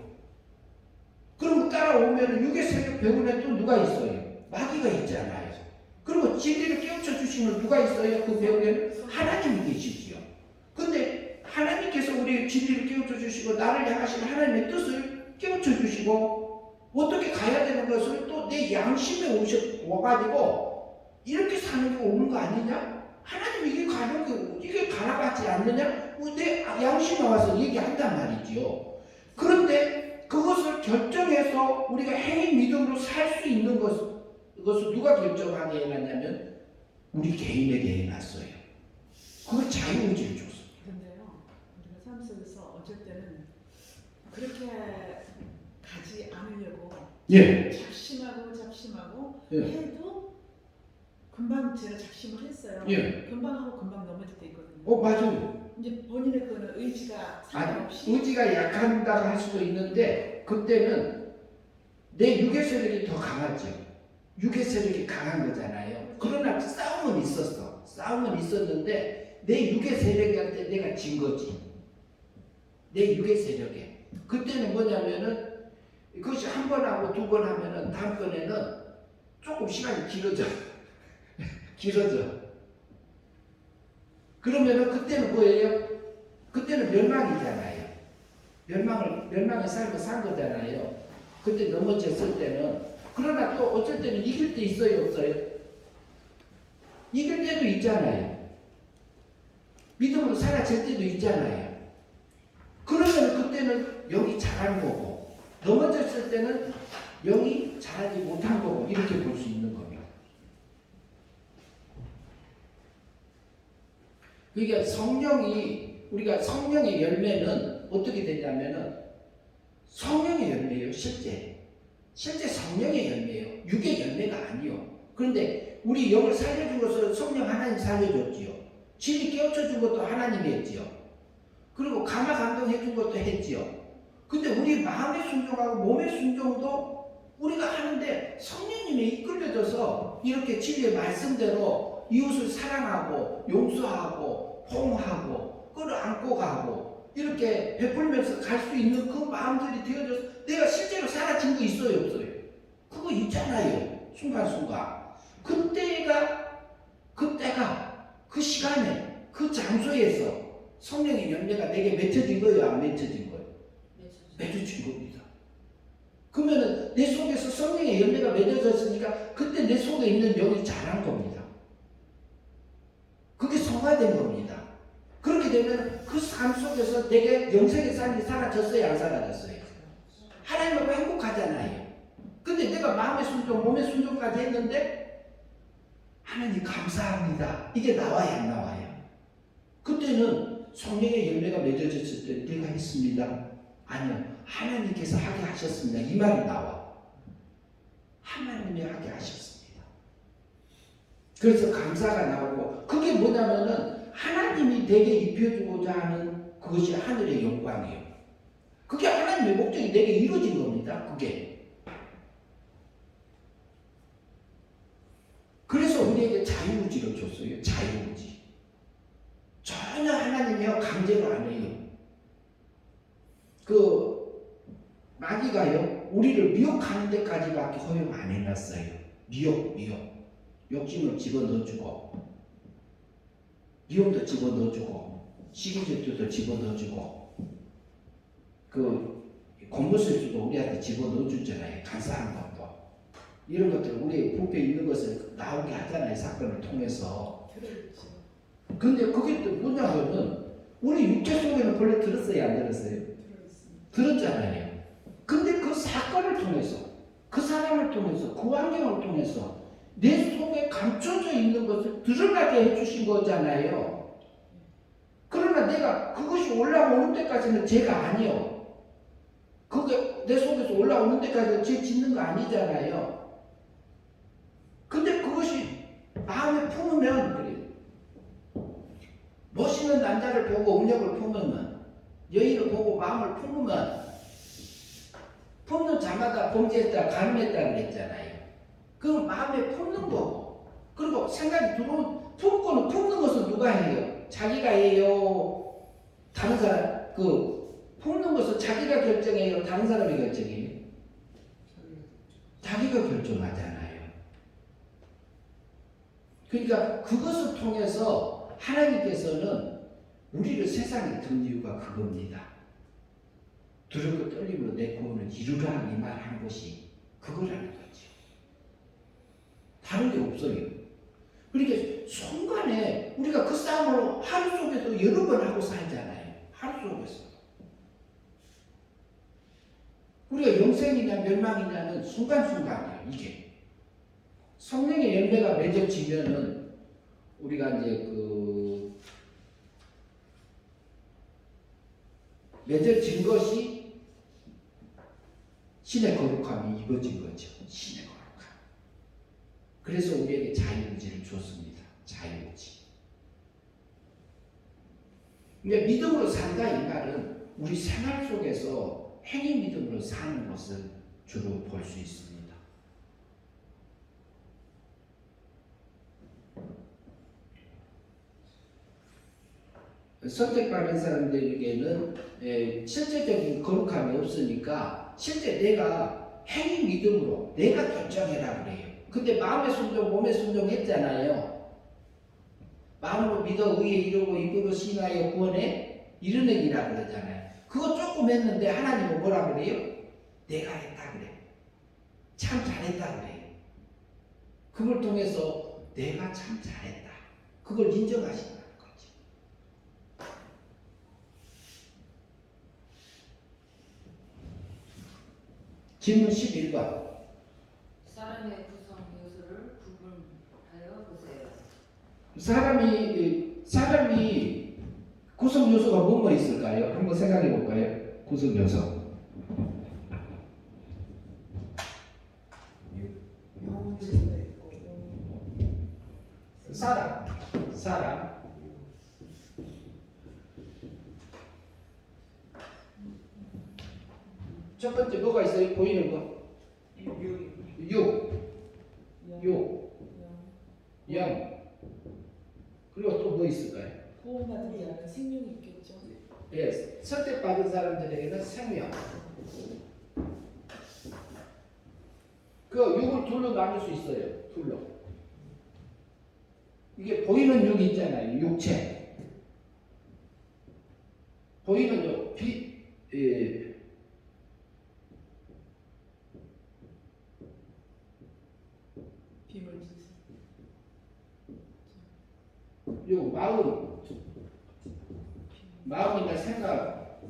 그럼 따라오면 육의 세력 배후에 또 누가 있어요? 마귀가 있잖아요. 그리고 진리를 깨우쳐 주시면 누가 있어요? 그 배후에는 하나님이 계시지요. 근데 하나님께서 우리 진리를 깨우쳐 주시고 나를 향하신 하나님의 뜻을 깨우쳐 주시고 어떻게 가야 되는 것을 또 내 양심에 와가지고 이렇게 사는 게 오는 거 아니냐? 하나님 이게 가라가지 않느냐? 내 양심에 와서 얘기한단 말이지요. 그런데 그것을 결정해서 우리가 행위 믿음으로 살 수 있는 그것을 누가 결정하게 해놨냐면 우리 개인에게 해놨어요. 그걸 자유의지를 줬어. 그런데요, 우리가 삶 속에서 어쩔 때는 그렇게 가지 않으려고 예. 작심하고 예. 해도 금방 제가 작심을 했어요. 예. 금방 하고 금방 넘어질 때 있거든요. 맞아요. 이제 본인의 그는 의지가 상관없이 의지가 약한다고 할 수도 있는데 그때는 내 육의 세력이 더 강하죠. 육의 세력이 강한 거잖아요. 그러나 싸움은 있었는데 내 육의 세력한테 내가 진 거지. 내 육의 세력에. 그때는 뭐냐면은 그것이 한 번 하고 두 번 하면은 다음번에는 조금 시간이 길어져. 길어져. 그러면은 그때는 뭐예요? 그때는 멸망이잖아요. 멸망의 삶을 산 거잖아요. 그때 넘어졌을 때는. 그러나 또 어쩔 때는 이길 때 있어요, 없어요? 이길 때도 있잖아요. 믿음으로 사라질 때도 있잖아요. 그러면 그때는 영이 잘한 거고, 넘어졌을 때는 영이 잘하지 못한 거고, 이렇게 볼 수 있는 겁니다. 그러니까 우리가 성령의 열매는 어떻게 되냐면은 성령의 열매예요, 실제 성령의 열매예요. 육의 열매가 아니요. 그런데 우리 영을 살려준 것은 성령 하나님 살려줬지요. 진리 깨우쳐준 것도 하나님이 했지요. 그리고 감화 감동해준 것도 했지요. 근데 우리 마음의 순종하고 몸의 순종도 우리가 하는데 성령님이 이끌려져서 이렇게 진리의 말씀대로 이웃을 사랑하고 용서하고 포옹하고 끌어안고 가고 이렇게 베풀면서 갈 수 있는 그 마음들이 되어져서 내가 실제로 사라진 거 있어요, 없어요? 그거 있잖아요. 순간순간. 그때가 그 시간에 그 장소에서 성령의 열매가 내게 맺혀진 거예요, 안 맺혀진 거예요? 맺혀진 겁니다. 그러면은 내 속에서 성령의 열매가 맺어졌으니까 그때 내 속에 있는 영이 자란 겁니다. 그게 성화된 겁니다. 그렇게 되면 그 삶 속에서 내게 영생의 삶이 사라졌어요, 안 사라졌어요? 하나님하고 행복하잖아요. 근데 내가 마음의 순종, 몸의 순종까지 했는데 하나님 감사합니다. 이게 나와요, 안 나와요? 그때는 성령의 열매가 맺어졌을 때 내가 했습니다. 아니요. 하나님께서 하게 하셨습니다. 이 말이 나와. 하나님이 하게 하셨습니다. 그래서 감사가 나오고 그게 뭐냐면은 하나님이 내게 입혀주고자 하는 그것이 하늘의 영광이에요. 그게 하나님의 목적이 내게 이루어진 겁니다. 그게. 그래서 우리에게 자유의지를 줬어요. 자유의지. 전혀 하나님이요 강제로 안 해요. 마귀가요 우리를 미혹하는 데까지밖에 허용 안 해놨어요. 미혹. 욕심을 집어넣어주고 미움도 집어넣어주고 시기질투도 집어넣어주고 공무술수도 우리한테 집어넣어주잖아요. 간사한 것도 이런 것들 우리 부패 있는 것을 나오게 하잖아요. 사건을 통해서. 근데 그게 또 뭐냐면은 우리 육체 속에는 본래 들었어요, 안 들었어요? 들었잖아요. 근데 그 사건을 통해서, 그 사람을 통해서, 그 환경을 통해서 내 속에 감춰져 있는 것을 드러나게 해주신 거잖아요. 그러나 내가 그것이 올라오는 데까지는 죄가 아니요. 그게 내 속에서 올라오는 데까지는 죄 짓는 거 아니잖아요. 근데 그것이 마음에 품으면 그래요. 멋있는 남자를 보고 음욕을 품으면, 여인을 보고 마음을 품는 자마다 범죄했다, 간음했다 그랬잖아요. 그건 마음에 품는 거고. 그리고 생각이 들어오면 품고는 품는 것은 누가 해요? 자기가 해요? 다른 사람, 품는 것은 자기가 결정해요? 다른 사람이 결정해요? 자기가 결정하잖아요. 그러니까 그것을 통해서 하나님께서는 우리를 세상에 둔 이유가 그겁니다. 두렵고 떨림으로 내 구원을 이루라 이 말 하는 것이 그거라는 거죠. 다른 게 없어요. 그러니까 순간에 우리가 그 싸움을 하루 속에서 여러 번 하고 살잖아요. 하루 속에서. 우리가 영생이냐 멸망이냐는 순간순간이에요. 이게. 성령의 열매가 맺어지면은 우리가 이제 맺어진 것이 신의 거룩함이 입어진 거죠. 신의 거룩함. 그래서 우리에게 자유의지를 줬습니다. 자유의지. 근데 믿음으로 산다 이 말은 우리 생활 속에서 행위 믿음으로 사는 것을 주로 볼 수 있습니다. 선택받은 사람들에게는 실제적인 거룩함이 없으니까 실제 내가 행위 믿음으로 내가 결정해라 그래요. 근데 마음의 순종, 몸의 순종 했잖아요. 마음으로 믿어 의에 이르고 이끌고 신하여 구원에 이르느니라 그러잖아요. 그거 조금 했는데 하나님은 뭐라 그래요? 내가 했다 그래. 참 잘했다 그래요. 그걸 통해서 내가 참 잘했다. 그걸 인정하신다는 거지. 질문 11번. 사람의 구성 요소를 구분하여 보세요. 사람이 구성 요소가 뭐뭐 있을까요? 한번 생각해 볼까요? 구성 요소. 사람. 첫 번째 뭐가 있어요? 보이는 거? 영. 그리고 또 뭐 있을까요? 구원받은 자는 생명이 있겠죠. 예, 선택받은 사람들에게는 생명. 그 육을 둘로 나눌 수 있어요. 둘로. 이게 보이는 육이 있잖아요. 육체. 보이는 육, 비물 지수. 요 마음이나 생각,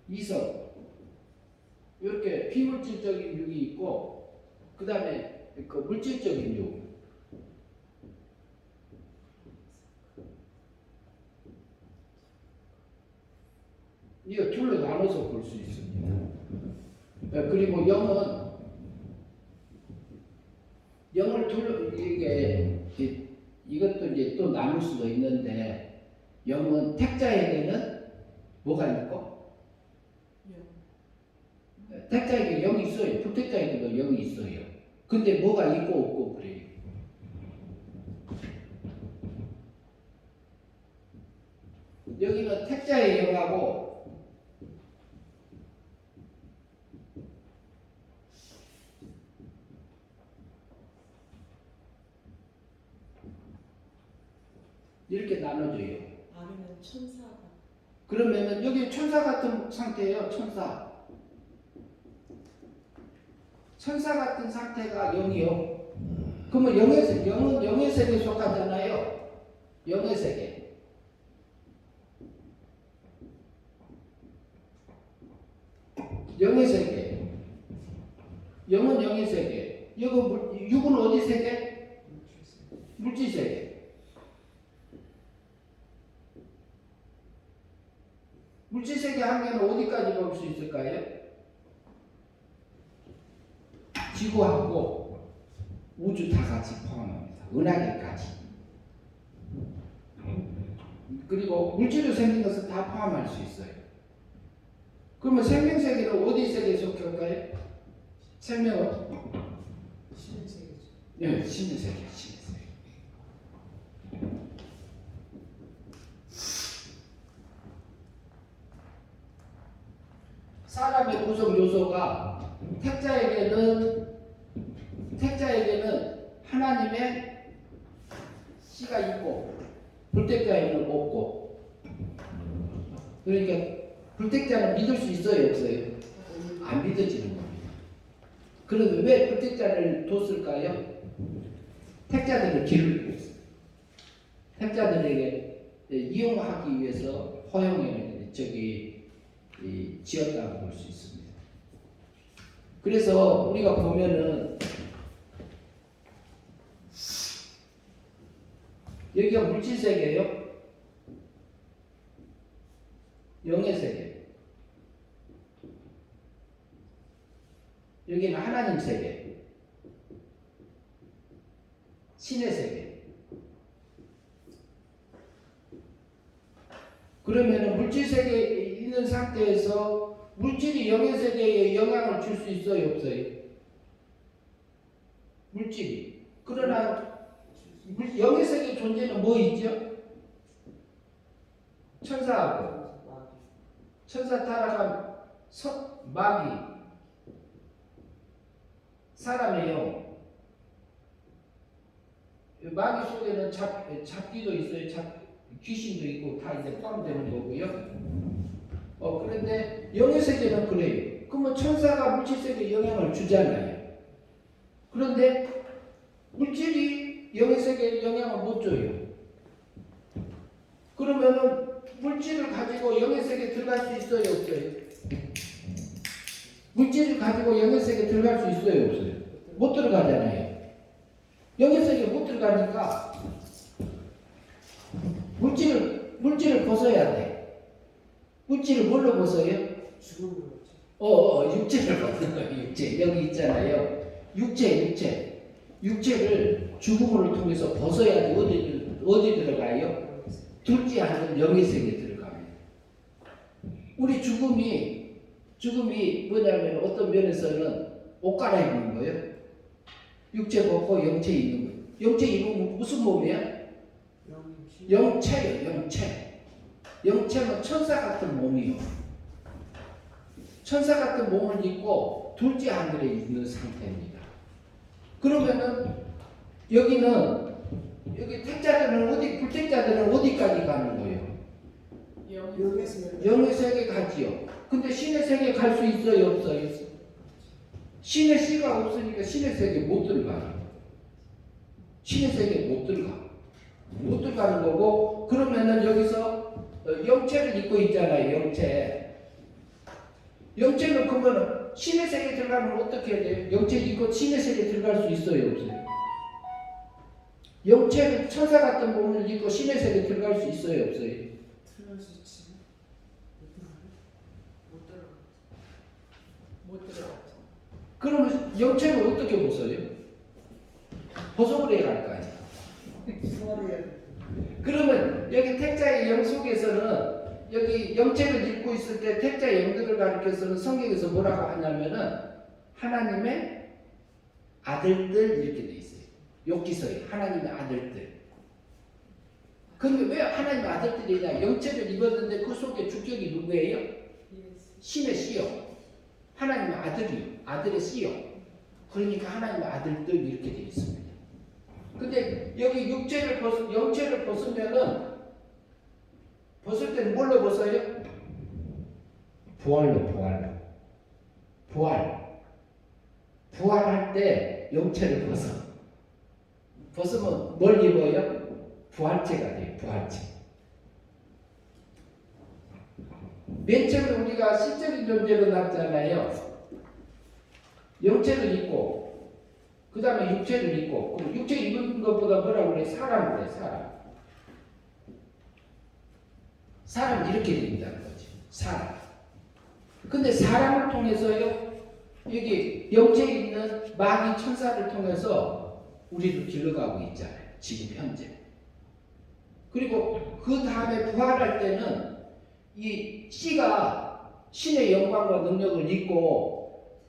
이성, 이렇게 비물질적인 육이 있고, 그 다음에 그 물질적인 육. 이거 둘로 나눠서 볼 수 있습니다. 그리고 영을 둘로 이것도 이제 또 나눌 수도 있는데, 영은 택자에게는 뭐가 있고, 택자에게 영이 있어요. 불택자에게도 영이 있어요. 근데 뭐가 있고 없고 그래요. 여기는 택자의 영하고 이렇게 나눠져요. 아멘은 천사가. 그러면은 여기 천사 같은 상태예요. 천사 같은 상태가 영이요. 그러면 영은 영의 세계에 속하잖아요. 영의 세계. 영의 세계. 영은 영의 세계. 육은 어디 세계? 물질 세계. 물질 세계 한계는 어디까지 볼 수 있을까요? 지구하고 우주 다 같이 포함합니다. 은하계까지. 그리고 물질로 생긴 것은 다 포함할 수 있어요. 그러면 생명 세계는 어디 세계에 속할까요? 생명은? 신의 세계죠. 네, 신의 세계. 사람의 구성 요소가 택자에게는 하나님의 씨가 있고 불택자에게는 없고, 그러니까 불택자는 믿을 수 있어요, 없어요? 안 믿어지는 겁니다. 그런데 왜 불택자를 뒀을까요? 택자들을 기르고 있어요. 택자들에게 이용하기 위해서 허용에 지었다고 볼 수 있습니다. 그래서 우리가 보면은 여기가 물질 세계예요. 영의 세계. 여기는 하나님 세계. 신의 세계. 그러면은 물질 세계에 있는 상태에서 물질이 영의 세계에 영향을 줄 수 있어요, 없어요? 물질이. 그러나 영의 세계 존재는 뭐 있죠? 천사하고 천사 타락한 마귀 사람의 영 마귀 속에는 잡귀도 있어요. 귀신도 있고 다 이제 포함되는 거고요. 그런데 영의 세계는 그래요. 그러면 천사가 물질 세계에 영향을 주잖아요. 그런데 물질이 영의 세계에 영향을 못 줘요. 그러면은 물질을 가지고 영의 세계에 들어갈 수 있어요, 없어요? 물질을 가지고 영의 세계에 들어갈 수 있어요, 없어요? 못 들어가잖아요. 영의 세계에 못 들어가니까 물질을 벗어야 돼. 물질을 뭘로 벗어요? 육체를 벗는 거예요. 육체. 여기 있잖아요. 육체를 죽음을 통해서 벗어야지 어디 들어가요? 둘째 하는 영의 세계에 들어갑니다. 우리 죽음이 뭐냐면 어떤 면에서는 옷 갈아입는 거예요. 육체 벗고 영체 입는 거예요. 영체 입으면 무슨 몸이야? 영체예요. 영체는 천사 같은 몸이요. 천사 같은 몸을 입고 둘째 하늘에 있는 상태입니다. 그러면은 여기 택자들은 불택자들은 어디까지 가는 거예요? 영의 세계 가지요. 근데 신의 세계 갈 수 있어요, 없어요? 신의 씨가 없으니까 신의 세계 못 들어가요. 신의 세계 못 들어가는 거고, 그러면은 여기서 영체를 입고 있잖아요. 영체는 그러면 신의 세계 들어가면 어떻게 해야 돼요? 영체 입고 신의 세계 들어갈 수 있어요, 없어요? 영체는 천사 같은 몸을 입고 신의 세계 들어갈 수 있어요, 없어요? 들어갈 수 있지. 못 들어가죠. 그러면 영체를 어떻게 벗어요? 벗어버려야 할 거 아니에요. 그러면 여기 택자의 영 속에서는 여기 영체를 입고 있을 때 택자 영들을 가리켜서는 성경에서 뭐라고 하냐면은 하나님의 아들들 이렇게 돼 있어요. 욥기서에 하나님의 아들들. 근데 왜 하나님의 아들들이냐? 영체를 입었는데 그 속에 주격이 누구예요? 신의 씨요. 하나님의 아들이요. 아들의 씨요. 그러니까 하나님의 아들들 이렇게 돼 있습니다. 근데 여기 영체를 벗으면은 벗을 때는 뭘로 벗어요? 부활할 때 영체를 벗으면 뭘 입어요? 부활체가 돼요. 부활체. 맨 처음에 우리가 실적인 존재로 났잖아요. 영체를 입고 그 다음에 육체를 입고, 그럼 육체 입은 것보다 뭐라고 그래? 사람 그래. 사람 이렇게 된다는 거지. 사람. 근데 사람을 통해서요, 여기 영체에 있는 마귀 천사를 통해서 우리를 길러가고 있잖아요. 지금 현재. 그리고 그 다음에 부활할 때는 이 씨가 신의 영광과 능력을 입고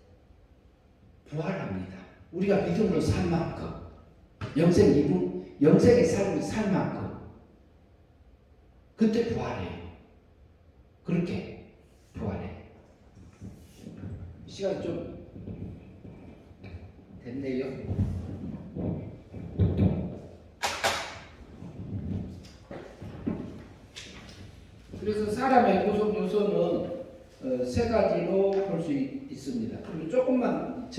부활합니다. 우리가 믿음으로 산 만큼, 영생의 삶을 살 만큼 그때 부활해요. 그렇게 부활해. 시간 좀 됐네요. 그래서 사람의 구성 요소는 세 가지로 볼 수 있습니다. 그리고 조금만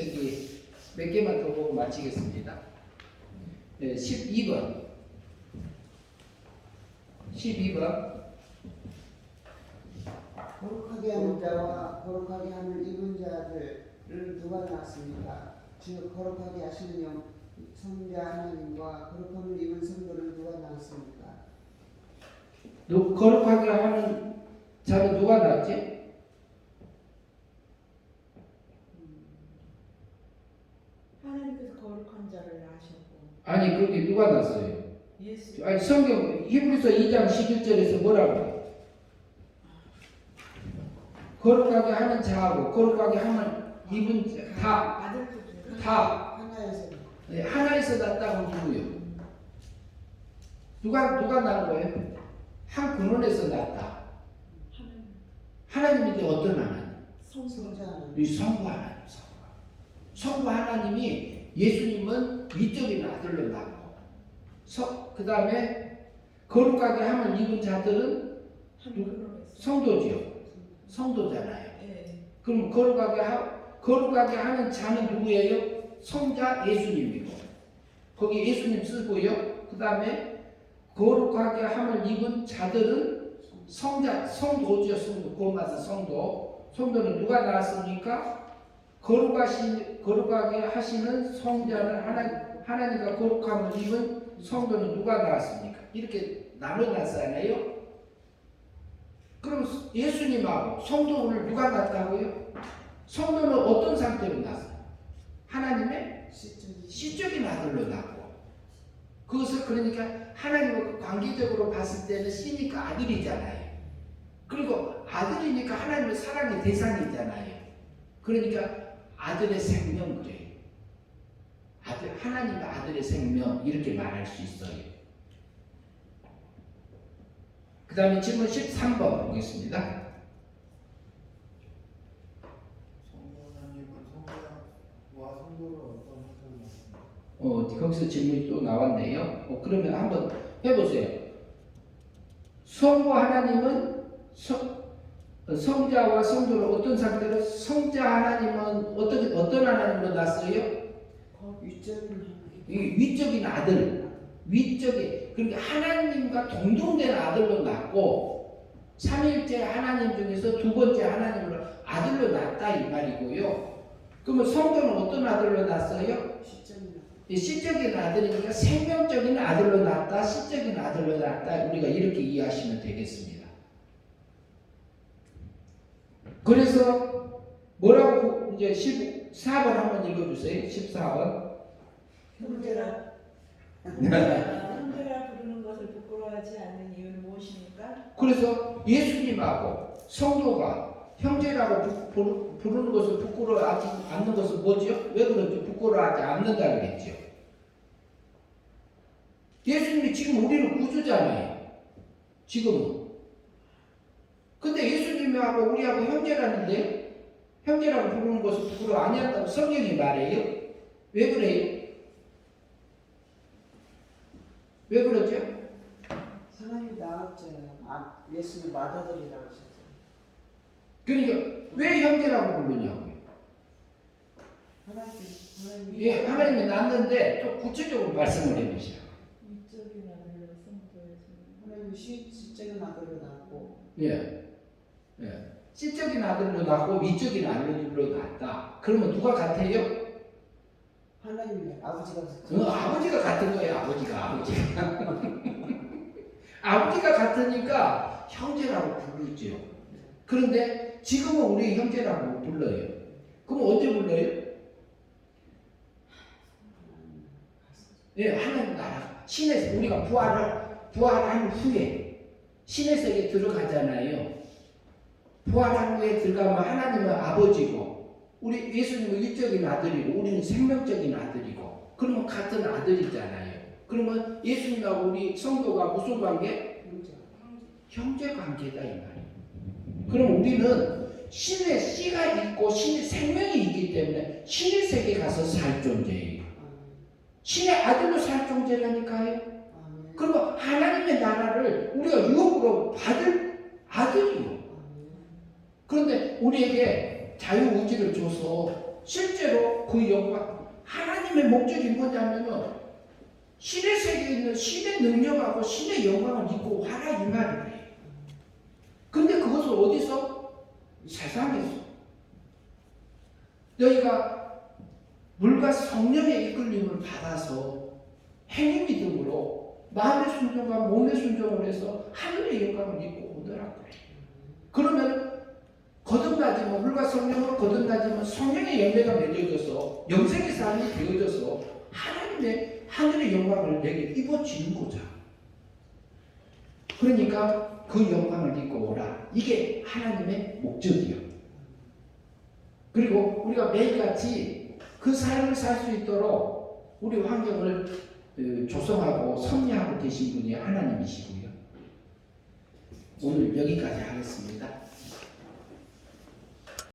몇 개만 더 보고 마치겠습니다. 12번. 거룩하게 하는 자와 거룩하게 하는 입은 자들을 누가 낳았습니까? 즉 거룩하게 하시는 영 성자 하나님과 거룩함을 입은 성도를 누가 낳았습니까? 거룩하게 하는 자는 누가 낳았지? 하나님께서 거룩한 자를 낳으셨고. 아니 그게 누가 낳았어요? 예수. 아니 성경 히브리서 2장 11절에서 뭐라고? 거룩하게 하는 자하고 거룩하게 하는 입은 다 하나에서 났다고 누구요? 누가 낳은 거예요? 한 근원에서 났다. 하나님인데 어떤 하나님? 성자 이 성부 하나님, 성부 하나님이 예수님은 위적인 아들로 낳고, 그 다음에 거룩하게 함을 입은 자들은 성도지요. 성도잖아요. 예. 그럼 거룩하게 하는 자는 누구예요? 성자 예수님이고, 거기 예수님 쓰고요. 그 다음에 거룩하게 함을 입은 자들은 성도지요. 성도. 구원받은 성도. 성도는 누가 낳았습니까? 거룩하게 하시는 성자는 하나님과 거룩함을 입은 성도는 누가 낳았습니까? 이렇게 나눠놨잖아요. 그럼 예수님하고 성도를 누가 낳았다고요? 성도는 어떤 상태로 낳았어요? 하나님의 시적인 아들로 낳고, 그것을 그러니까 하나님과 관계적으로 봤을 때는 씨니까 아들이잖아요. 그리고 아들이니까 하나님의 사랑의 대상이잖아요. 그러니까 아들의 생명 그래요. 하나님의 아들의 생명 이렇게 말할 수 있어요. 그 다음에 질문 13번 보겠습니다. 성부 하나님은 성자와 성도를 어떤 형태로 낳습니까? 거기서 질문이 또 나왔네요. 그러면 한번 해보세요. 성부 하나님은 성자와 성도를 어떤 상태로, 성자 하나님은 어떤 하나님으로 낳았어요? 위적인 아들, 그러니까 하나님과 동등된 아들로 낳고, 삼위일체 하나님 중에서 두 번째 하나님으로 아들로 낳았다 이 말이고요. 그러면 성도는 어떤 아들로 낳았어요? 시적인 아들이니까 생명적인 아들로 낳았다, 시적인 아들로 낳았다, 우리가 이렇게 이해하시면 되겠습니다. 그래서 뭐라고 이제 14번 한번 읽어주세요. 14번. 형제라 부르는 것을 부끄러워하지 않는 이유는 무엇입니까? 그래서 예수님하고 성도가 형제라고 부르는 것을 부끄러워하지 않는 것은 뭐죠? 왜 그런지 부끄러워하지 않는다 그랬죠. 예수님이 지금 우리는 구주잖아요. 지금은. 근데 예수님하고 우리하고 형제라는데, 형제라고 부르는 것을 부끄러워 아니한다고 성경이 말해요. 왜 그래요? 왜 그러죠? 하나님이 낳았잖아요. 예수님 맏아들이라고 하셨잖아요. 그러니까 왜 형제라고 부르냐고요. 예, 하나님이 낳았는데 또 구체적으로 말씀을 해주세요. 위적인 아들로 성도에서 하나님이 시적인 아들로 낳았고, 시적인 아들로 낳고 위적인 아들로 낳았다. 그러면 누가 같아요? 하나님이 아버지가 아버지가 같은 거예요. 아버지가 아버지가 같으니까 형제라고 부르죠. 그런데 지금은 우리 형제라고 불러요. 그럼 언제 불러요? 하나님 나라 신의, 우리가 부활한 후에 신의 세계에 들어가잖아요. 부활한 후에 들어가면 하나님은 아버지고, 우리 예수님은 위적인 아들이고, 우리는 생명적인 아들이고, 그러면 같은 아들이잖아요. 그러면 예수님하고 우리 성도가 무슨 관계? 형제 관계다 이 말이에요. 그럼 우리는 신의 씨가 있고 신의 생명이 있기 때문에 신의 세계에 가서 살 존재예요. 신의 아들로 살 존재라니까요. 그리고 하나님의 나라를 우리가 유업으로 받을 아들이요. 그런데 우리에게 자유의지를 줘서 실제로 그 영광, 하나님의 목적이 뭐냐면은 신의 세계에 있는 신의 능력하고 신의 영광을 입고 와라 이 말이에요. 근데 그것을 어디서? 세상에서. 너희가 물과 성령의 이끌림을 받아서 행위 믿음으로 마음의 순종과 몸의 순종을 해서 하늘의 영광을 입고 오더라고요. 그러면 거듭나지만, 물과 성령으로 거듭나지만 성령의 열매가 맺어져서 영생의 삶이 되어져서 하나님의 하늘의 영광을 내게 입어지는 거죠. 그러니까 그 영광을 입고 오라. 이게 하나님의 목적이요. 그리고 우리가 매일같이 그 삶을 살 수 있도록 우리 환경을 조성하고 섭리하고 계신 분이 하나님이시고요. 오늘 여기까지 하겠습니다.